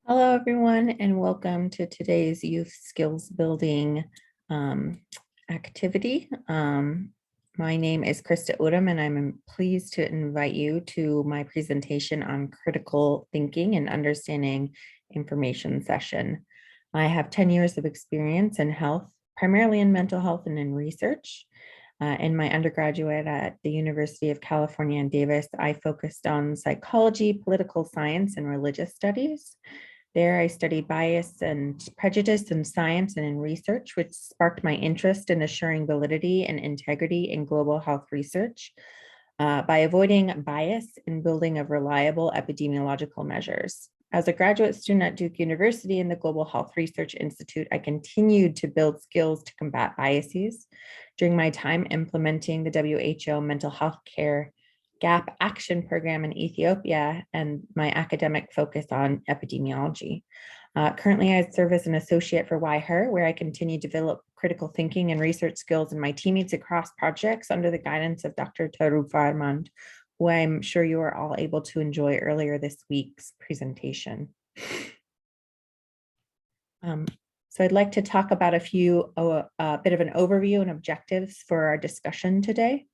Hello, everyone, and welcome to today's youth skills building activity. My name is Krista Odom, and I'm pleased to invite you to my presentation on critical thinking and understanding information session. I have 10 years of experience in health, primarily in mental health and in research. In my undergraduate at the University of California in Davis, I focused on psychology, political science, and religious studies. There, I studied bias and prejudice in science and in research, which sparked my interest in assuring validity and integrity in global health research by avoiding bias in building of reliable epidemiological measures. As a graduate student at Duke University in the Global Health Research Institute, I continued to build skills to combat biases. During my time implementing the WHO mental health care gap action program in Ethiopia and my academic focus on epidemiology. Currently, I serve as an associate for Why where I continue to develop critical thinking and research skills in my teammates across projects under the guidance of Dr. Taru Farmand, who I'm sure you are all able to enjoy earlier this week's presentation. So I'd like to talk about a bit of an overview and objectives for our discussion today.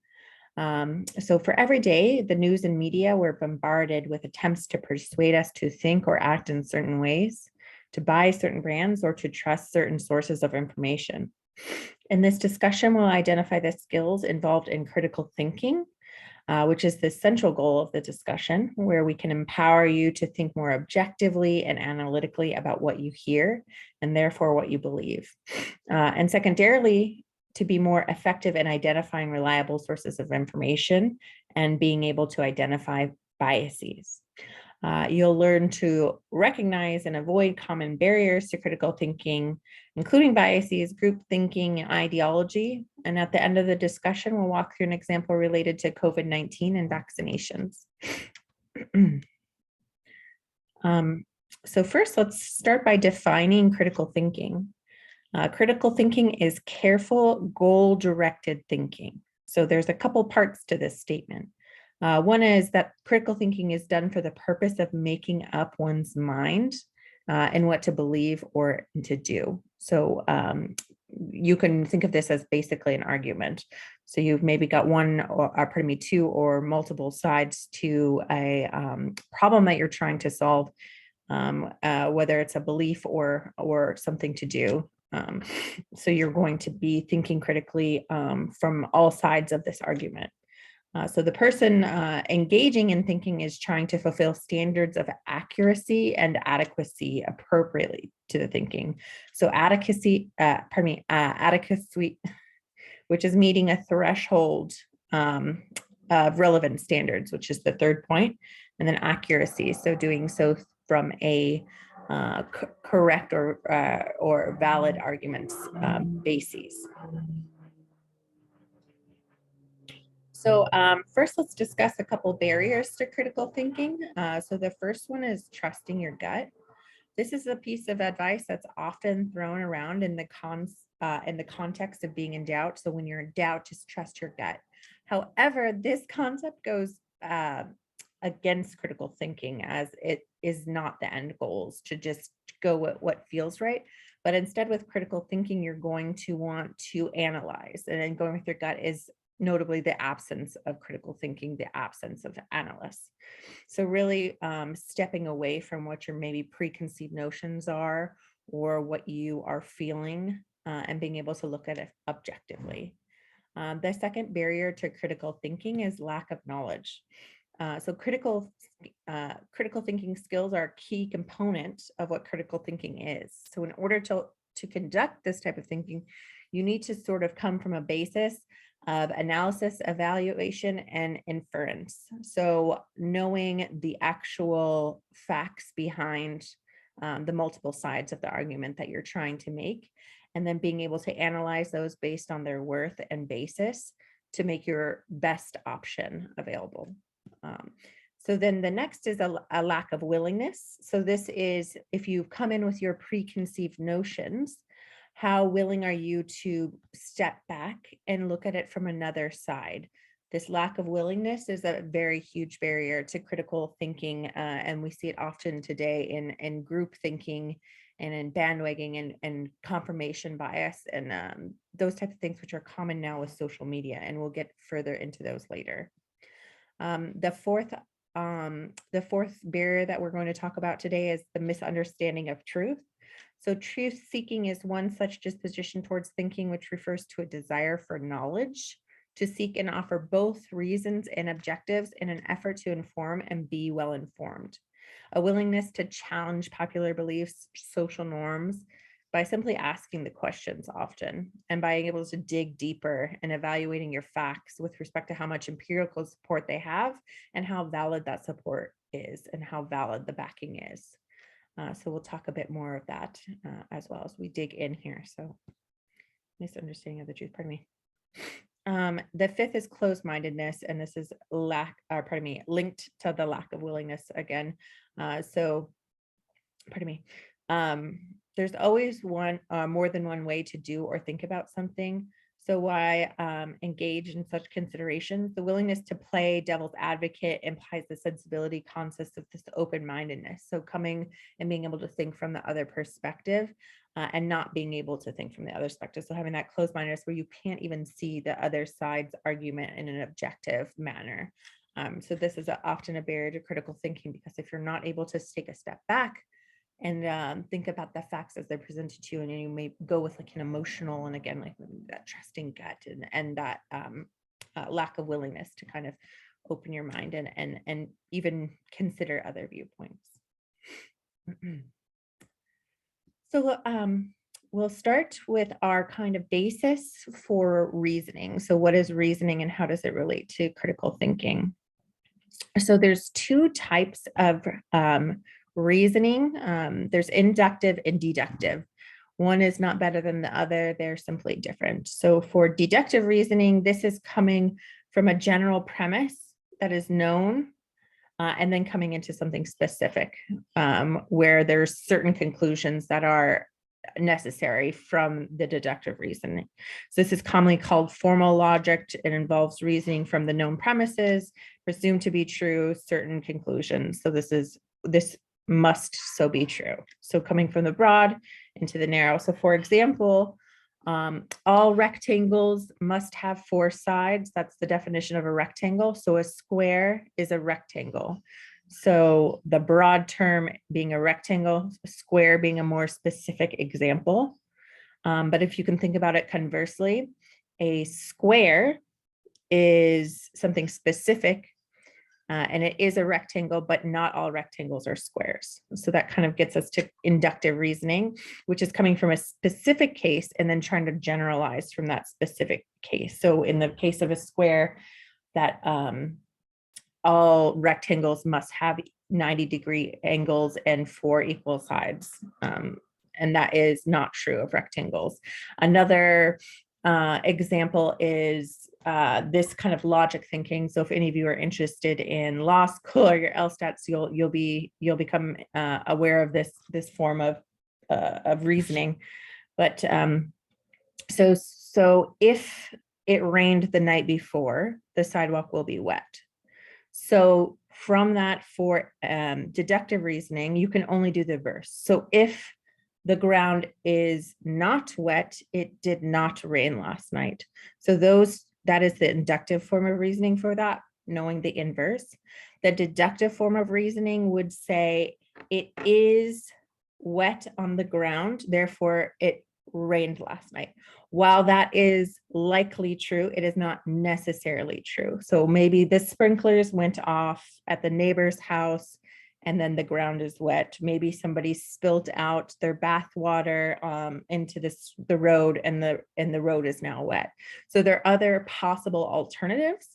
So for every day, the news and media were bombarded with attempts to persuade us to think or act in certain ways, to buy certain brands, or to trust certain sources of information. In this discussion, we'll identify the skills involved in critical thinking, which is the central goal of the discussion, where we can empower you to think more objectively and analytically about what you hear, and therefore what you believe. And secondarily, to be more effective in identifying reliable sources of information and being able to identify biases. You'll learn to recognize and avoid common barriers to critical thinking, including biases, group thinking, ideology. And at the end of the discussion, we'll walk through an example related to COVID-19 and vaccinations. So first, let's start by defining critical thinking. Critical thinking is careful, goal-directed thinking. So there's a couple parts to this statement. One is that critical thinking is done for the purpose of making up one's mind and what to believe or to do. So you can think of this as basically an argument. So you've maybe got two or multiple sides to a problem that you're trying to solve, whether it's a belief or something to do. So you're going to be thinking critically from all sides of this argument. So the person engaging in thinking is trying to fulfill standards of accuracy and adequacy appropriately to the thinking. So adequacy, which is meeting a threshold of relevant standards, which is the third point, and then accuracy. So doing so from a correct or valid arguments bases. So first, let's discuss a couple barriers to critical thinking. So the first one is trusting your gut. This is a piece of advice that's often thrown around in the context of being in doubt. So when you're in doubt, just trust your gut. However, this concept goes against critical thinking, as it is not the end goals to just go with what feels right. But instead, with critical thinking, you're going to want to analyze, and then going with your gut is notably the absence of critical thinking, the absence of analysts. So really stepping away from what your maybe preconceived notions are or what you are feeling and being able to look at it objectively. The second barrier to critical thinking is lack of knowledge. So critical thinking skills are a key component of what critical thinking is. So in order to conduct this type of thinking, you need to sort of come from a basis of analysis, evaluation, and inference. So knowing the actual facts behind the multiple sides of the argument that you're trying to make, and then being able to analyze those based on their worth and basis to make your best option available. So then the next is a lack of willingness. So this is if you've come in with your preconceived notions, how willing are you to step back and look at it from another side? This lack of willingness is a very huge barrier to critical thinking, and we see it often today in group thinking and in bandwagoning and confirmation bias and those types of things, which are common now with social media, and we'll get further into those later. The fourth barrier that we're going to talk about today is the misunderstanding of truth. So truth seeking is one such disposition towards thinking, which refers to a desire for knowledge, to seek and offer both reasons and objectives in an effort to inform and be well informed. A willingness to challenge popular beliefs, social norms, by simply asking the questions often and by being able to dig deeper and evaluating your facts with respect to how much empirical support they have and how valid that support is and how valid the backing is. So we'll talk a bit more of that as well as we dig in here. So misunderstanding of the truth, pardon me. The fifth is closed-mindedness, and this is linked to the lack of willingness again. There's always more than one way to do or think about something. So why engage in such considerations? The willingness to play devil's advocate implies the sensibility consists of this open-mindedness. So coming and being able to think from the other perspective and not being able to think from the other perspective. So having that closed-mindedness where you can't even see the other side's argument in an objective manner. So this is often a barrier to critical thinking, because if you're not able to take a step back and think about the facts as they're presented to you, and you may go with like an emotional, and again, like that trusting gut and that lack of willingness to kind of open your mind and even consider other viewpoints. So we'll start with our kind of basis for reasoning. So what is reasoning and how does it relate to critical thinking? So there's two types of reasoning. There's inductive and deductive. One is not better than the other. They're simply different. So for deductive reasoning, this is coming from a general premise that is known and then coming into something specific where there's certain conclusions that are necessary from the deductive reasoning. So this is commonly called formal logic. It involves reasoning from the known premises, presumed to be true, certain conclusions. So this must so be true. So coming from the broad into the narrow. So for example, all rectangles must have four sides. That's the definition of a rectangle. So a square is a rectangle. So the broad term being a rectangle, a square being a more specific example. But if you can think about it conversely, a square is something specific and it is a rectangle, but not all rectangles are squares. So that kind of gets us to inductive reasoning, which is coming from a specific case and then trying to generalize from that specific case. So in the case of a square, that all rectangles must have 90-degree angles and four equal sides. And that is not true of rectangles. Another example is this kind of logic thinking. So if any of you are interested in law school or your LSTATs, you'll become aware of this form of reasoning. But so if it rained the night before, the sidewalk will be wet. So from that, for deductive reasoning, you can only do the verse. So if the ground is not wet, it did not rain last night. So that is the inductive form of reasoning for that, knowing the inverse. The deductive form of reasoning would say it is wet on the ground, therefore it rained last night. While that is likely true, it is not necessarily true. So maybe the sprinklers went off at the neighbor's house and then the ground is wet. Maybe somebody spilled out their bath water into the road and the road is now wet. So there are other possible alternatives,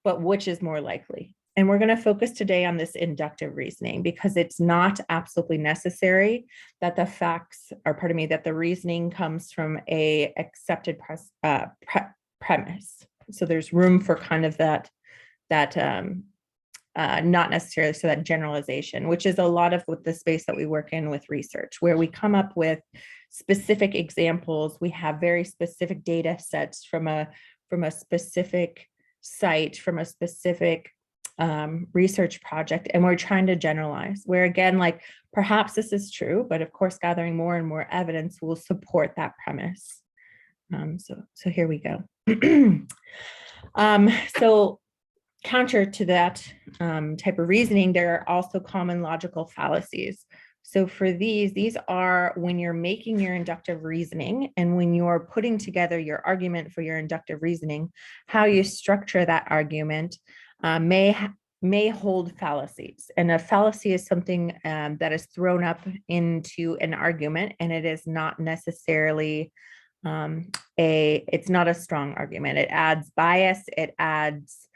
but which is more likely? And we're going to focus today on this inductive reasoning because it's not absolutely necessary that that the reasoning comes from a accepted premise. So there's room for kind of that not necessarily, so that generalization, which is a lot of what the space that we work in with research, where we come up with specific examples. We have very specific data sets from a specific site from a specific research project, and we're trying to generalize, where again, like perhaps this is true, but of course, gathering more and more evidence will support that premise. So here we go. So counter to that type of reasoning, there are also common logical fallacies. So for these are when you're making your inductive reasoning and when you're putting together your argument for your inductive reasoning, how you structure that argument may hold fallacies. And a fallacy is something that is thrown up into an argument, and it is not necessarily it's not a strong argument. It adds bias, it adds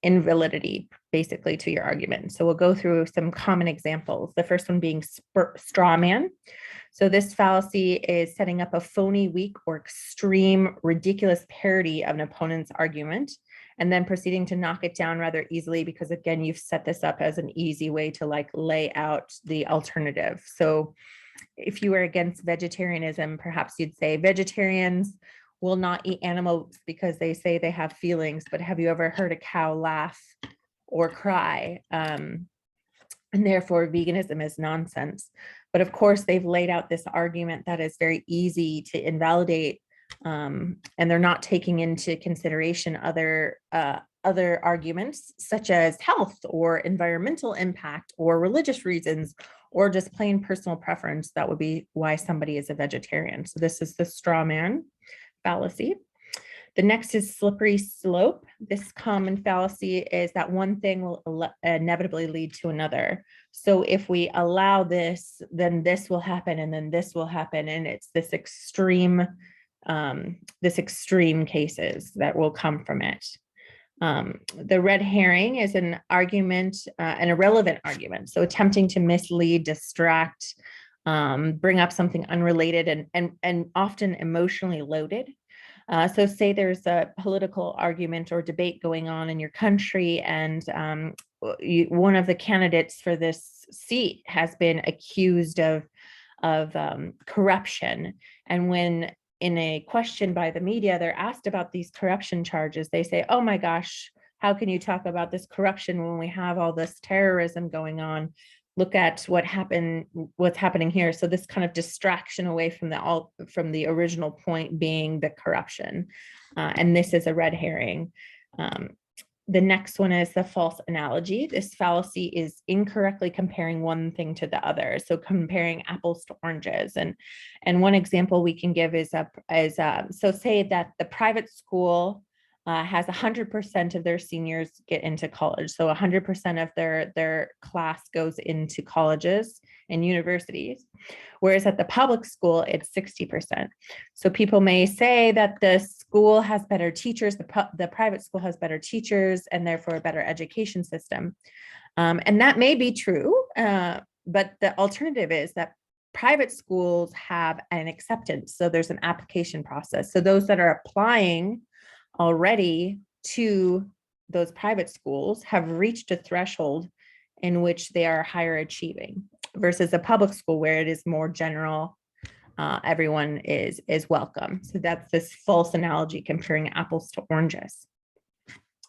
invalidity basically to your argument. So we'll go through some common examples. The first one being straw man. So this fallacy is setting up a phony, weak, or extreme, ridiculous parody of an opponent's argument, and then proceeding to knock it down rather easily because, again, you've set this up as an easy way to like lay out the alternative. So if you were against vegetarianism, perhaps you'd say vegetarians will not eat animals because they say they have feelings, but have you ever heard a cow laugh or cry? And therefore veganism is nonsense. But of course, they've laid out this argument that is very easy to invalidate, and they're not taking into consideration other arguments such as health or environmental impact or religious reasons or just plain personal preference. That would be why somebody is a vegetarian. So this is the straw man fallacy. The next is slippery slope. This common fallacy is that one thing will inevitably lead to another. So if we allow this, then this will happen, and then this will happen, and it's this extreme cases that will come from it. The red herring is an argument, an irrelevant argument. So attempting to mislead, distract, bring up something unrelated and often emotionally loaded. So say there's a political argument or debate going on in your country, and one of the candidates for this seat has been accused of corruption. And when in a question by the media, they're asked about these corruption charges, they say, oh my gosh, how can you talk about this corruption when we have all this terrorism going on? Look at what's happening here. So this kind of distraction away from the original point being the corruption. And this is a red herring. The next one is the false analogy. This fallacy is incorrectly comparing one thing to the other. So comparing apples to oranges. And one example we can give is so say that the private school has 100% of their seniors get into college. So 100% of their class goes into colleges and universities. Whereas at the public school, it's 60%. So people may say that the school has better teachers, the private school has better teachers, and therefore a better education system. And that may be true, but the alternative is that private schools have an acceptance. So there's an application process. So those that are applying already to those private schools have reached a threshold in which they are higher achieving versus a public school where it is more general. Everyone is welcome. So that's this false analogy comparing apples to oranges.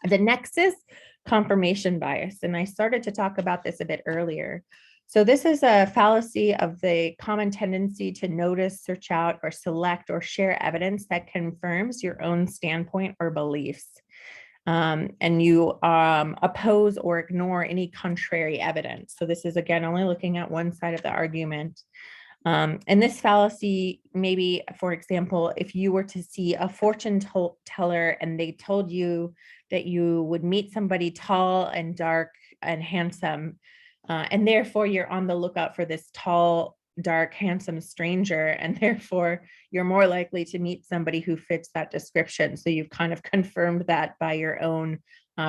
The next is confirmation bias. And I started to talk about this a bit earlier. So this is a fallacy of the common tendency to notice, search out, or select or share evidence that confirms your own standpoint or beliefs. And you oppose or ignore any contrary evidence. So this is, again, only looking at one side of the argument. And this fallacy, maybe, for example, if you were to see a fortune teller and they told you that you would meet somebody tall and dark and handsome, and therefore you're on the lookout for this tall, dark, handsome stranger, and therefore you're more likely to meet somebody who fits that description. So you've kind of confirmed that by your own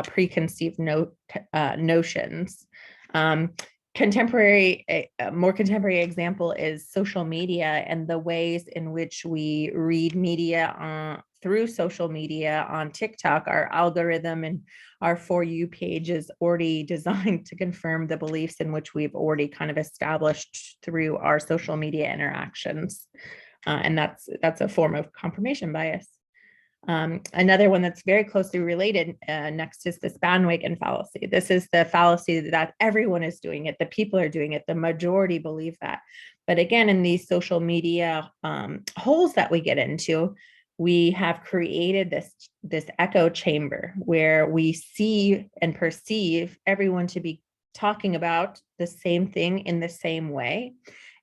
preconceived notions. More contemporary example is social media and the ways in which we read media through social media on TikTok. Our algorithm and our For You page is already designed to confirm the beliefs in which we've already kind of established through our social media interactions. And that's a form of confirmation bias. Another one that's very closely related next is this bandwagon fallacy. This is the fallacy that everyone is doing it. The people are doing it. The majority believe that. But again, in these social media holes that we get into, we have created this echo chamber where we see and perceive everyone to be talking about the same thing in the same way.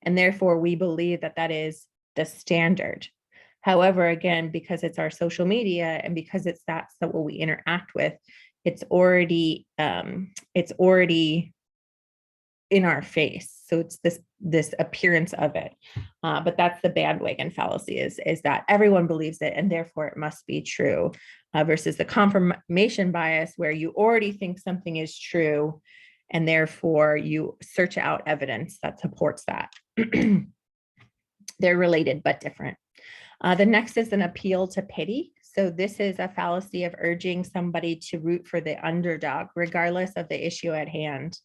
And therefore, we believe that that is the standard. However, again, because it's our social media and because that's what we interact with, it's already in our face. So it's this appearance of it. But that's the bandwagon fallacy is that everyone believes it and therefore it must be true, versus the confirmation bias where you already think something is true and therefore you search out evidence that supports that. They're related but different. The next is an appeal to pity. So this is a fallacy of urging somebody to root for the underdog, regardless of the issue at hand.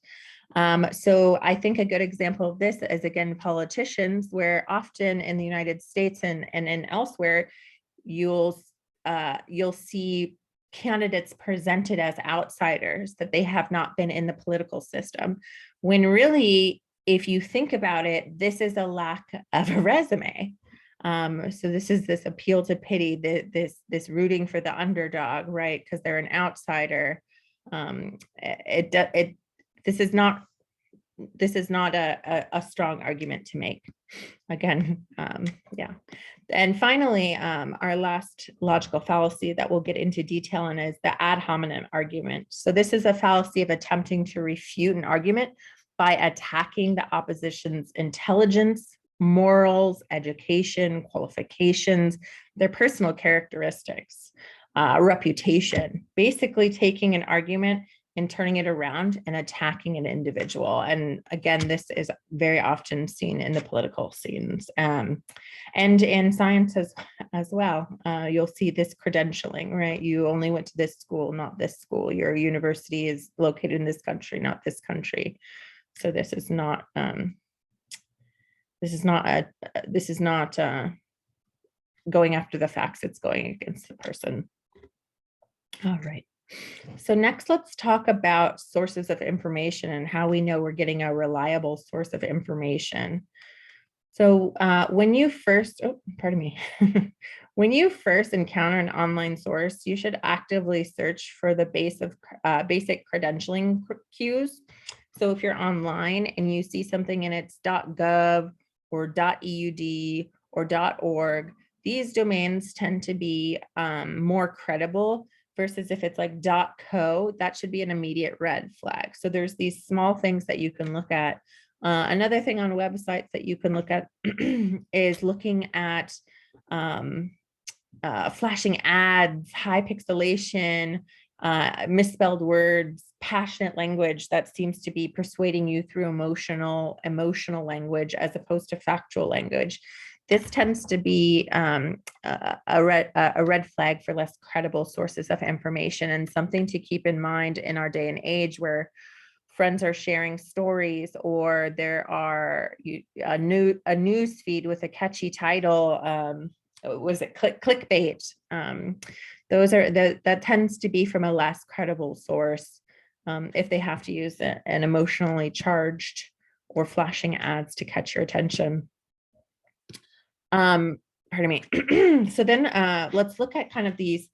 So I think a good example of this is, again, politicians, where often in the United States and elsewhere, you'll see candidates presented as outsiders, that they have not been in the political system, when really, if you think about it, this is a lack of a resume. So this is this appeal to pity, this rooting for the underdog, right? Because they're an outsider. This is not a strong argument to make. Again, yeah. And finally, our last logical fallacy that we'll get into detail in is the ad hominem argument. So this is a fallacy of attempting to refute an argument by attacking the opposition's intelligence, morals, education, qualifications, their personal characteristics, reputation, basically taking an argument and turning it around and attacking an individual. And again, this is very often seen in the political scenes, and in science as well. You'll see this credentialing, right? You only went to this school, not this school. Your university is located in this country, not this country. So this is not going after the facts, it's going against the person. All right. So next, let's talk about sources of information and how we know we're getting a reliable source of information. So when you first encounter an online source, you should actively search for the basic credentialing cues. So if you're online and you see something and it's .gov or .eud or .org, these domains tend to be more credible, versus if it's like .co, that should be an immediate red flag. So there's these small things that you can look at. Another thing on websites that you can look at is looking at flashing ads, high pixelation, misspelled words, passionate language that seems to be persuading you through emotional language as opposed to factual language. This tends to be a red flag for less credible sources of information, and something to keep in mind in our day and age where friends are sharing stories, or there are a news feed with a catchy title. Was it clickbait? That tends to be from a less credible source if they have to use an emotionally charged or flashing ads to catch your attention. Pardon me. So then let's look at kind of these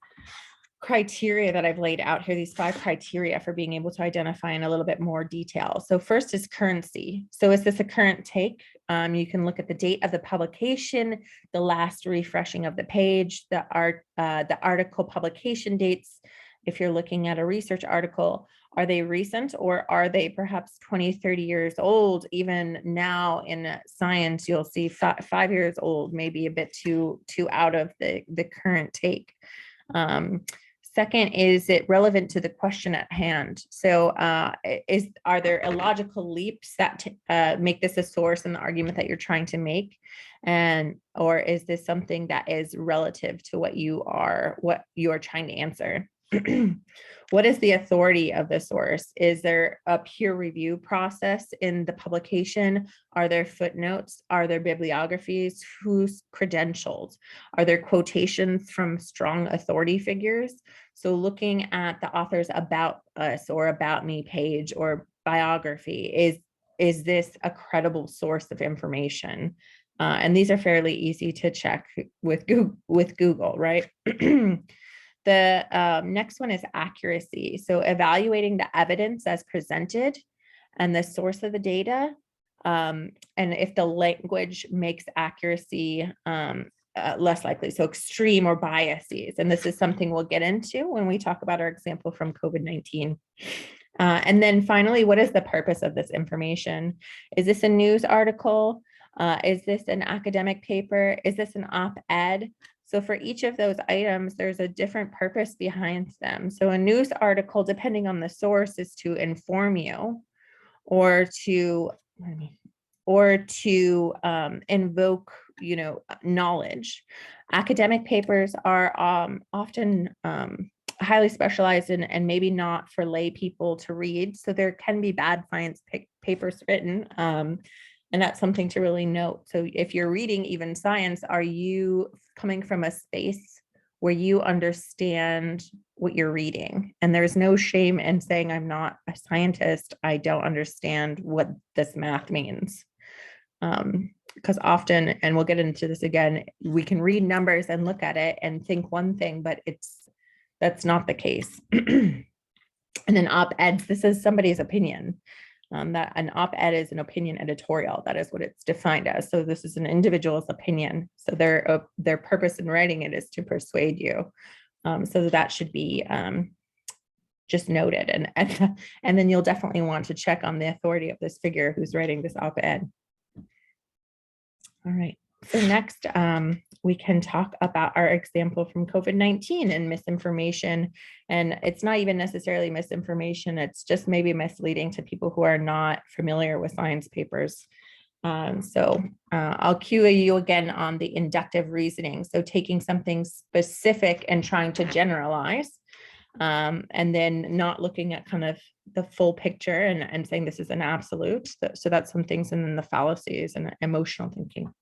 criteria that I've laid out here, these 5 criteria for being able to identify in a little bit more detail. So first is currency. So is this a current take? You can look at the date of the publication, the last refreshing of the page, the article publication dates. If you're looking at a research article, are they recent or are they perhaps 20, 30 years old? Even now in science, you'll see 5 years old, maybe a bit too out of the current take. Second, is it relevant to the question at hand? So are there illogical leaps that make this a source in the argument that you're trying to make? Or is this something that is relative to what you are trying to answer? What is the authority of the source? Is there a peer review process in the publication? Are there footnotes? Are there bibliographies? Who's credentialed? Are there quotations from strong authority figures? So looking at the author's About Us or About Me page or biography, is this a credible source of information? And these are fairly easy to check with Google, right? The next one is accuracy. So evaluating the evidence as presented and the source of the data, and if the language makes accuracy less likely, so extreme or biases. And this is something we'll get into when we talk about our example from COVID-19. And then finally, what is the purpose of this information? Is this a news article? Is this an academic paper? Is this an op-ed? So for each of those items, there's a different purpose behind them. So a news article, depending on the source, is to inform you or to invoke, knowledge. Academic papers are often highly specialized and maybe not for lay people to read. So there can be bad science papers written. And that's something to really note. So if you're reading even science, are you coming from a space where you understand what you're reading? And there's no shame in saying, I'm not a scientist. I don't understand what this math means. Because often, and we'll get into this again, we can read numbers and look at it and think one thing, but that's not the case. And then op-eds, this is somebody's opinion. That an op-ed is an opinion editorial. That is what it's defined as. So this is an individual's opinion. So their purpose in writing it is to persuade you. So that should be just noted. And then you'll definitely want to check on the authority of this figure who's writing this op-ed. All right. So next, we can talk about our example from COVID-19 and misinformation. And it's not even necessarily misinformation. It's just maybe misleading to people who are not familiar with science papers. I'll cue you again on the inductive reasoning. So taking something specific and trying to generalize, and then not looking at kind of the full picture and saying this is an absolute. So that's some things, and then the fallacies and emotional thinking.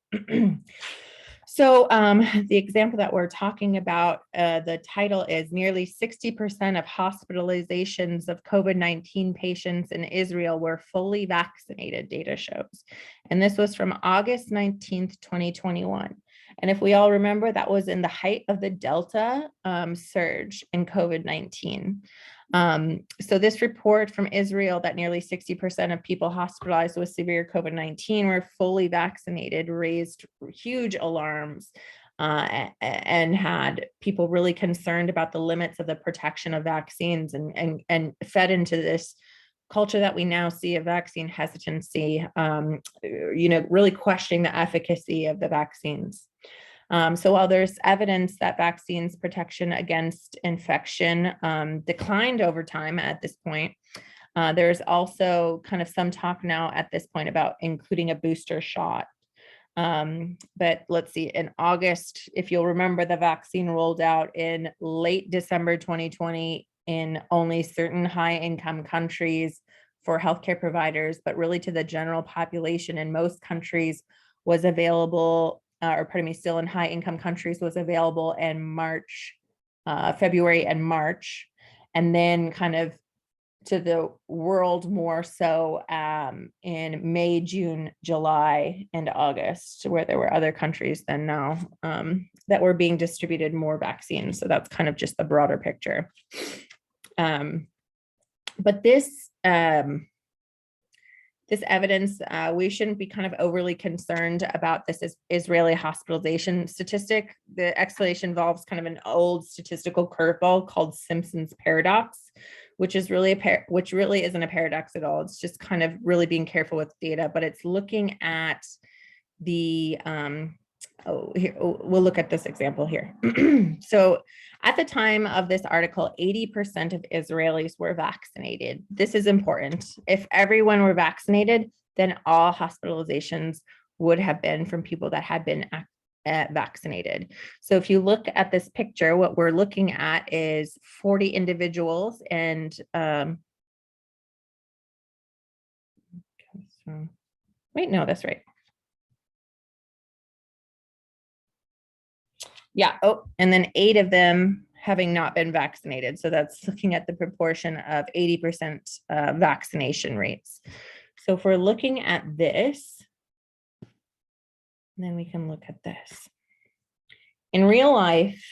So the example that we're talking about, the title is nearly 60% of hospitalizations of COVID-19 patients in Israel were fully vaccinated, data shows. And this was from August 19th, 2021. And if we all remember, that was in the height of the Delta surge in COVID-19. So this report from Israel that nearly 60% of people hospitalized with severe COVID-19 were fully vaccinated raised huge alarms and had people really concerned about the limits of the protection of vaccines and fed into this culture that we now see of vaccine hesitancy, really questioning the efficacy of the vaccines. So while there's evidence that vaccines protection against infection declined over time at this point, there's also kind of some talk now at this point about including a booster shot. But let's see, in August, if you'll remember, the vaccine rolled out in late December 2020 in only certain high-income countries for healthcare providers, but really to the general population in most countries was available, still in high-income countries was available in February and March, and then kind of to the world more so in May, June, July, and August, where there were other countries than now that were being distributed more vaccines. So that's kind of just the broader picture. But this evidence, we shouldn't be kind of overly concerned about this Israeli hospitalization statistic. The explanation involves kind of an old statistical curveball called Simpson's paradox, which is really which really isn't a paradox at all. It's just kind of really being careful with data, but it's looking at the we'll look at this example here. So at the time of this article, 80% of Israelis were vaccinated. This is important. If everyone were vaccinated, then all hospitalizations would have been from people that had been vaccinated. So if you look at this picture, what we're looking at is 40 individuals and wait, no, that's right. Yeah. Oh, and then 8 of them having not been vaccinated. So that's looking at the proportion of 80% vaccination rates. So if we're looking at this, then we can look at this. In real life,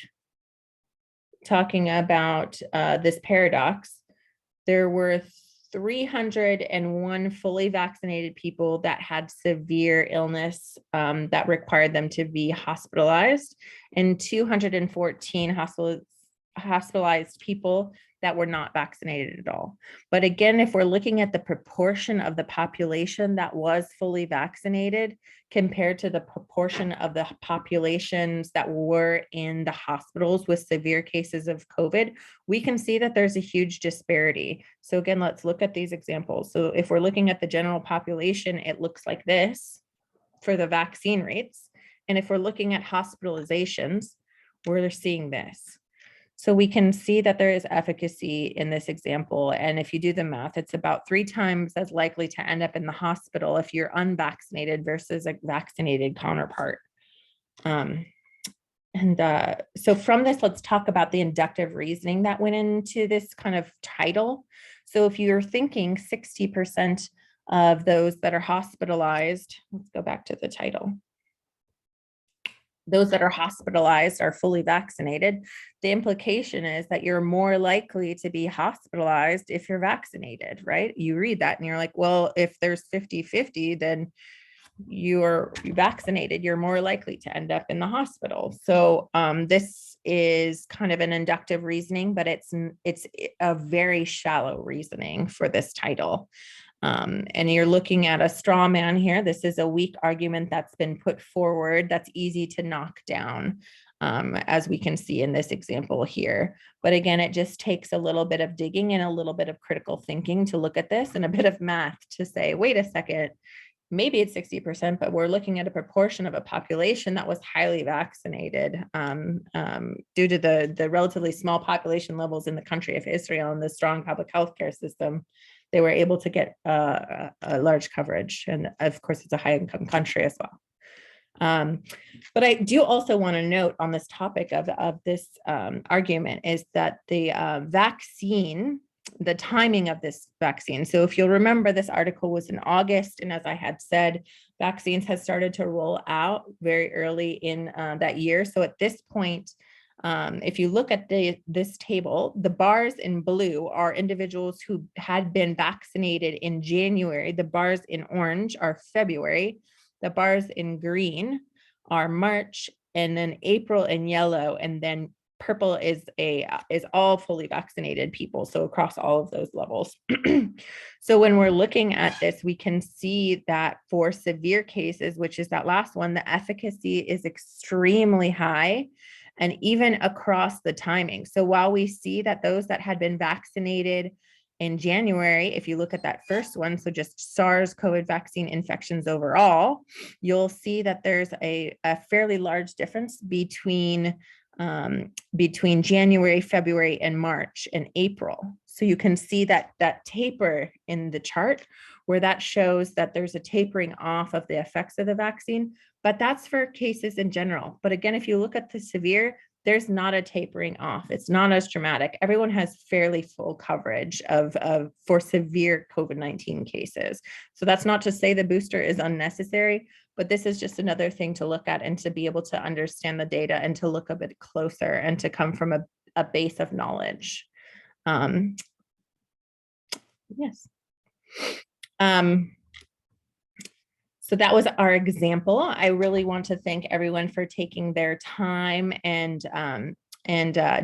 talking about this paradox, there were 301 fully vaccinated people that had severe illness that required them to be hospitalized, and 214 hospitalized people that were not vaccinated at all. But again, if we're looking at the proportion of the population that was fully vaccinated compared to the proportion of the populations that were in the hospitals with severe cases of COVID, we can see that there's a huge disparity. So again, let's look at these examples. So if we're looking at the general population, it looks like this for the vaccine rates. And if we're looking at hospitalizations, we're seeing this. So we can see that there is efficacy in this example. And if you do the math, it's about 3 times as likely to end up in the hospital if you're unvaccinated versus a vaccinated counterpart. So from this, let's talk about the inductive reasoning that went into this kind of title. So if you're thinking 60% of those that are hospitalized, let's go back to the title. Those that are hospitalized are fully vaccinated. The implication is that you're more likely to be hospitalized if you're vaccinated, right? You read that and you're like, well, if there's 50-50, then you're vaccinated, you're more likely to end up in the hospital. So this is kind of an inductive reasoning, but it's a very shallow reasoning for this title. And you're looking at a straw man here. This is a weak argument that's been put forward that's easy to knock down, as we can see in this example here. But again, it just takes a little bit of digging and a little bit of critical thinking to look at this and a bit of math to say, wait a second, maybe it's 60%, but we're looking at a proportion of a population that was highly vaccinated due to the relatively small population levels in the country of Israel and the strong public health care system. They were able to get a large coverage. And of course, it's a high income country as well. But I do also want to note on this topic of this argument is that the vaccine, the timing of this vaccine. So if you'll remember, this article was in August. And as I had said, vaccines had started to roll out very early in that year. So at this point, if you look at this table, the bars in blue are individuals who had been vaccinated in January. The bars in orange are February. The bars in green are March, and then April in yellow, and then purple is all fully vaccinated people. So across all of those levels. So when we're looking at this, we can see that for severe cases, which is that last one, the efficacy is extremely high. And even across the timing. So while we see that those that had been vaccinated in January, if you look at that first one, so just SARS-CoV vaccine infections overall, you'll see that there's a fairly large difference between January, February, and March and April. So you can see that taper in the chart where that shows that there's a tapering off of the effects of the vaccine, but that's for cases in general. But again, if you look at the severe, there's not a tapering off. It's not as dramatic. Everyone has fairly full coverage for severe COVID-19 cases. So that's not to say the booster is unnecessary, but this is just another thing to look at and to be able to understand the data and to look a bit closer and to come from a base of knowledge. Yes. So that was our example. I really want to thank everyone for taking their time and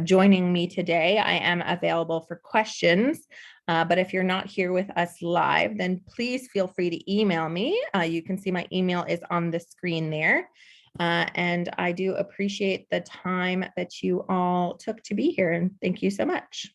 joining me today. I am available for questions, but if you're not here with us live, then please feel free to email me. You can see my email is on the screen there. And I do appreciate the time that you all took to be here, and thank you so much.